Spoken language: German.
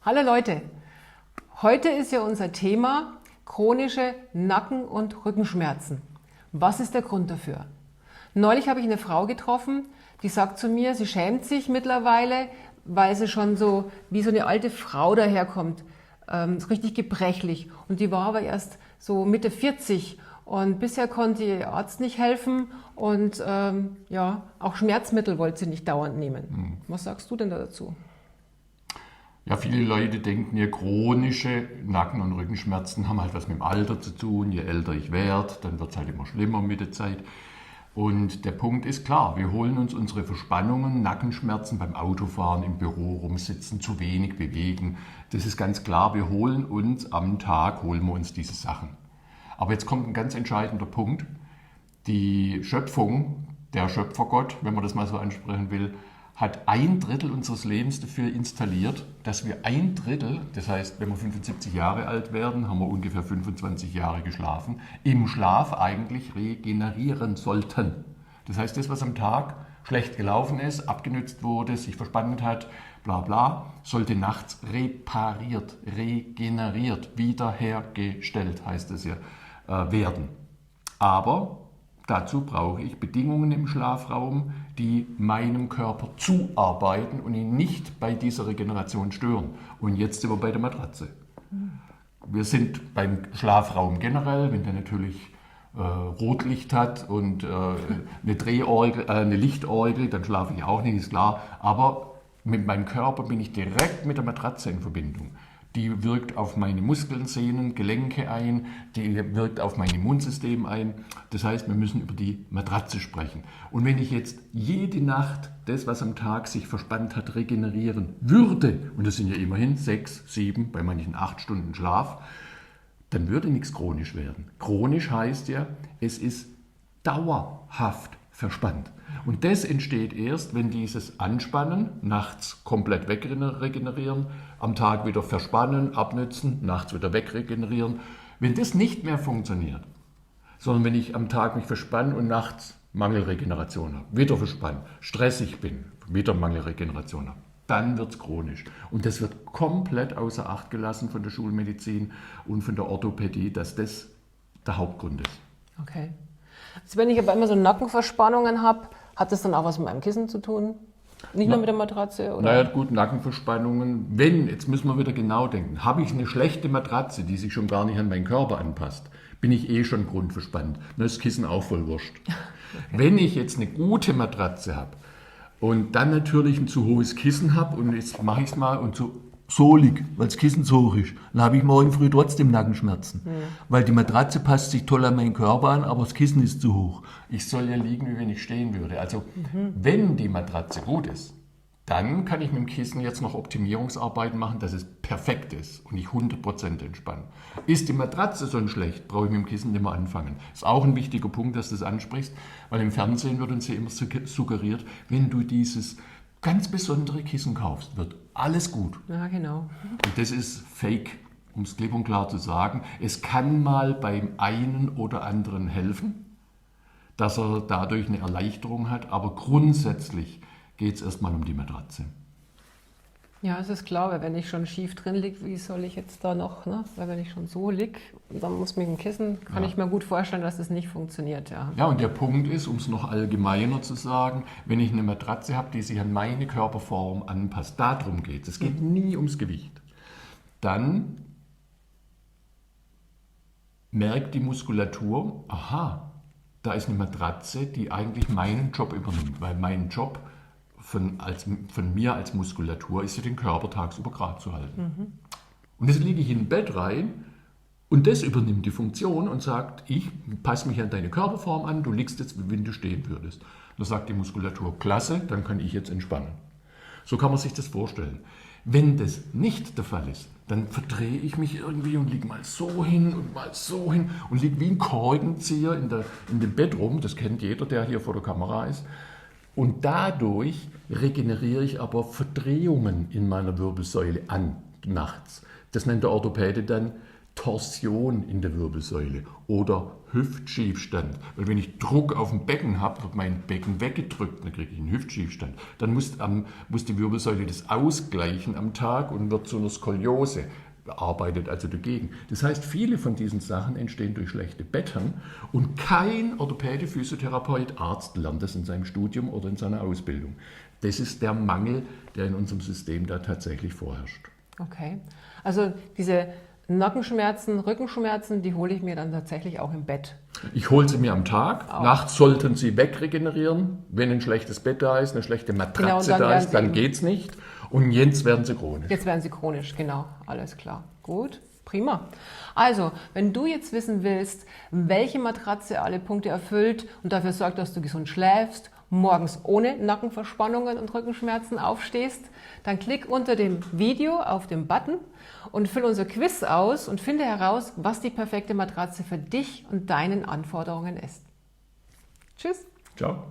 Hallo Leute, heute ist ja unser Thema chronische Nacken- und Rückenschmerzen. Was ist der Grund dafür? Neulich habe ich eine Frau getroffen, die sagt zu mir, sie schämt sich mittlerweile, weil sie schon so wie so eine alte Frau daherkommt, ist richtig gebrechlich. Und die war aber erst so Mitte 40 und bisher konnte ihr Arzt nicht helfen und auch Schmerzmittel wollte sie nicht dauernd nehmen. Was sagst du denn da dazu? Ja, viele Leute denken ja, chronische Nacken- und Rückenschmerzen haben halt was mit dem Alter zu tun. Je älter ich werde, dann wird es halt immer schlimmer mit der Zeit. Und der Punkt ist klar, wir holen uns unsere Verspannungen, Nackenschmerzen beim Autofahren, im Büro rumsitzen, zu wenig bewegen. Das ist ganz klar, wir holen uns am Tag, holen wir uns diese Sachen. Aber jetzt kommt ein ganz entscheidender Punkt. Die Schöpfung, der Schöpfergott, wenn man das mal so ansprechen will, hat 1/3 unseres Lebens dafür installiert, dass wir 1/3, das heißt, wenn wir 75 Jahre alt werden, haben wir ungefähr 25 Jahre geschlafen, im Schlaf eigentlich regenerieren sollten. Das heißt, das, was am Tag schlecht gelaufen ist, abgenützt wurde, sich verspannt hat, bla bla, sollte nachts repariert, regeneriert, wiederhergestellt, heißt es ja, werden. Aber dazu brauche ich Bedingungen im Schlafraum, die meinem Körper zuarbeiten und ihn nicht bei dieser Regeneration stören. Und jetzt sind wir bei der Matratze. Wir sind beim Schlafraum generell, wenn der natürlich Rotlicht hat und eine Drehorgel, eine Lichtorgel, dann schlafe ich auch nicht, ist klar. Aber mit meinem Körper bin ich direkt mit der Matratze in Verbindung. Die wirkt auf meine Muskeln, Sehnen, Gelenke ein, die wirkt auf mein Immunsystem ein. Das heißt, wir müssen über die Matratze sprechen. Und wenn ich jetzt jede Nacht das, was am Tag sich verspannt hat, regenerieren würde, und das sind ja immerhin 6, 7, bei manchen 8 Stunden Schlaf, dann würde nichts chronisch werden. Chronisch heißt ja, es ist dauerhaft verspannt. Und das entsteht erst, wenn dieses Anspannen, nachts komplett wegregenerieren, am Tag wieder verspannen, abnützen, nachts wieder wegregenerieren. Wenn das nicht mehr funktioniert, sondern wenn ich am Tag mich verspanne und nachts Mangelregeneration habe, wieder verspannen, stressig bin, wieder Mangelregeneration habe, dann wird es chronisch. Und das wird komplett außer Acht gelassen von der Schulmedizin und von der Orthopädie, dass das der Hauptgrund ist. Okay. Also wenn ich aber immer so Nackenverspannungen habe, hat das dann auch was mit meinem Kissen zu tun? Nicht nur mit der Matratze? Oder? Naja, gut, Nackenverspannungen. Wenn, jetzt müssen wir wieder genau denken, habe ich eine schlechte Matratze, die sich schon gar nicht an meinen Körper anpasst, bin ich eh schon grundverspannt. Dann ist das Kissen auch voll wurscht. Okay. Wenn ich jetzt eine gute Matratze habe und dann natürlich ein zu hohes Kissen habe und jetzt mache ich es mal und so lieg, weil das Kissen zu hoch ist, dann habe ich morgen früh trotzdem Nackenschmerzen. Weil die Matratze passt sich toll an meinen Körper an, aber das Kissen ist zu hoch. Ich soll ja liegen, wie wenn ich stehen würde. Also wenn die Matratze gut ist, dann kann ich mit dem Kissen jetzt noch Optimierungsarbeiten machen, dass es perfekt ist und ich 100% entspanne. Ist die Matratze so schlecht, brauche ich mit dem Kissen nicht mehr anfangen. Ist auch ein wichtiger Punkt, dass du das ansprichst, weil im Fernsehen wird uns ja immer suggeriert, wenn du dieses ganz besondere Kissen kaufst, wird alles gut. Ja, genau. Und das ist Fake, um es klipp und klar zu sagen. Es kann mal beim einen oder anderen helfen, dass er dadurch eine Erleichterung hat, aber grundsätzlich geht es erstmal um die Matratze. Ja, es ist klar, weil wenn ich schon schief drin liege, wie soll ich jetzt da noch, ne? Weil wenn ich schon so liege, dann muss mit dem Kissen, kann ich mir gut vorstellen, dass das nicht funktioniert. Ja, und der Punkt ist, um es noch allgemeiner zu sagen, wenn ich eine Matratze habe, die sich an meine Körperform anpasst, darum geht es. Es geht nie ums Gewicht. Dann merkt die Muskulatur, aha, da ist eine Matratze, die eigentlich meinen Job übernimmt, weil mein Job von mir als Muskulatur ist ja, den Körper tagsüber gerade zu halten. Und jetzt liege ich in ein Bett rein und das übernimmt die Funktion und sagt, ich passe mich an deine Körperform an, du liegst jetzt, wie wenn du stehen würdest. Dann sagt die Muskulatur, klasse, dann kann ich jetzt entspannen. So kann man sich das vorstellen. Wenn das nicht der Fall ist, dann verdrehe ich mich irgendwie und liege mal so hin und mal so hin und liege wie ein Korkenzieher in dem Bett rum. Das kennt jeder, der hier vor der Kamera ist. Und dadurch regeneriere ich aber Verdrehungen in meiner Wirbelsäule an nachts. Das nennt der Orthopäde dann Torsion in der Wirbelsäule oder Hüftschiefstand. Weil wenn ich Druck auf dem Becken habe, wird mein Becken weggedrückt, dann kriege ich einen Hüftschiefstand. Dann muss die Wirbelsäule das ausgleichen am Tag und wird zu einer Skoliose. Arbeitet also dagegen. Das heißt, viele von diesen Sachen entstehen durch schlechte Betten und kein Orthopäde, Physiotherapeut, Arzt lernt das in seinem Studium oder in seiner Ausbildung. Das ist der Mangel, der in unserem System da tatsächlich vorherrscht. Okay, also diese Nackenschmerzen, Rückenschmerzen, die hole ich mir dann tatsächlich auch im Bett. Ich hole sie mir am Tag. Auch. Nachts sollten sie wegregenerieren. Wenn ein schlechtes Bett da ist, eine schlechte Matratze da ist, dann geht es nicht. Und jetzt werden sie chronisch. Jetzt werden sie chronisch, genau. Alles klar. Gut, prima. Also, wenn du jetzt wissen willst, welche Matratze alle Punkte erfüllt und dafür sorgt, dass du gesund schläfst, morgens ohne Nackenverspannungen und Rückenschmerzen aufstehst, dann klick unter dem Video auf den Button und füll unser Quiz aus und finde heraus, was die perfekte Matratze für dich und deinen Anforderungen ist. Tschüss. Ciao.